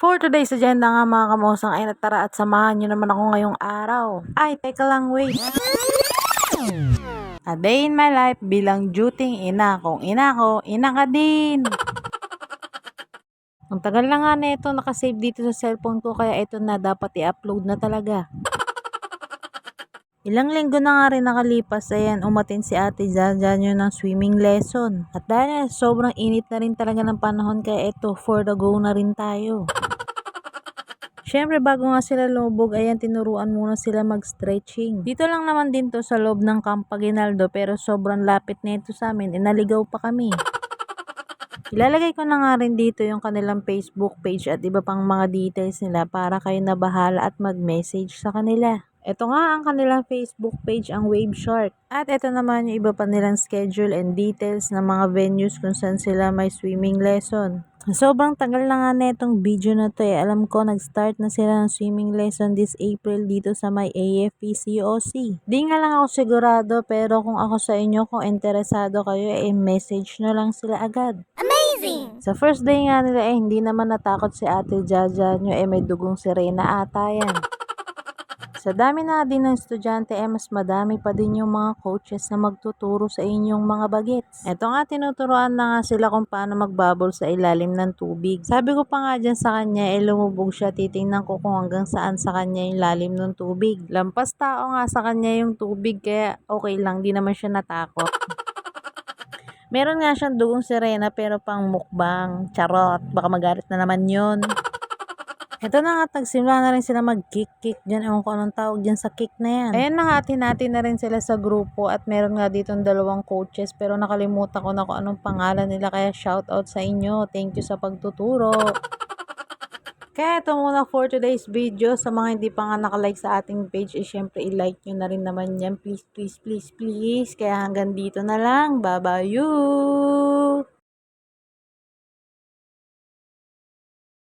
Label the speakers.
Speaker 1: For today's agenda nga mga kamosang ay tara at samahan nyo naman ako ngayong araw. Ay, teka lang, wait. A day in my life bilang duting ina. Kung ina ko, ina ka din. Ang tagal na nga na ito nakasave dito sa cellphone ko kaya ito na dapat i-upload na talaga. Ilang linggo na nga rin nakalipas, ayan, umatin si Ate Jaja nyo ng swimming lesson. At dahil sobrang init na rin talaga ng panahon kaya ito, for the go na rin tayo. Siyempre bago nga sila lubog, ayan, tinuruan muna sila mag-stretching. Dito lang naman din to sa loob ng Camp Aguinaldo pero sobrang lapit na ito sa amin, naligaw pa kami. Ilalagay ko na nga rin dito yung kanilang Facebook page at iba pang mga details nila para kayo na bahala at mag-message sa kanila. Ito nga ang kanilang Facebook page, ang Wave Shark. At ito naman yung iba pa nilang schedule and details ng mga venues kung saan sila may swimming lesson. Sobrang tagal na nga netong video na to Alam ko nag-start na sila ng swimming lesson this April dito sa may AFPCOC. Di nga lang ako sigurado pero kung ako sa inyo, kung interesado kayo, message na lang sila agad. Sa first day nga nila hindi naman natakot si Ate Jaja nyo may dugong sirena ata yan. Sa dami na din ng estudyante mas madami pa din yung mga coaches na magtuturo sa inyong mga bagets. Eto nga tinuturuan na nga sila kung paano magbabol sa ilalim ng tubig. Sabi ko pa nga dyan sa kanya lumubog siya, titingnan ko kung hanggang saan sa kanya yung lalim ng tubig. Lampas tao nga sa kanya yung tubig kaya okay lang, di naman siya natakot. Meron nga siyang dugong sirena pero pang mukbang. Charot, baka magalit na naman yun. Ito na nga, nagsimula na rin sila mag-kick dyan. Ewan ko anong tawag dyan sa kick na yan. Ayan na nga, atin na rin sila sa grupo at meron nga dito dalawang coaches pero nakalimutan ko na kung anong pangalan nila kaya shoutout sa inyo. Thank you sa pagtuturo. Kaya ito muna for today's video. Sa mga hindi pa nga nakalike sa ating page, syempre i-like nyo na rin naman yan. Please, please, please, please. Kaya hanggang dito na lang. Bye-bye you!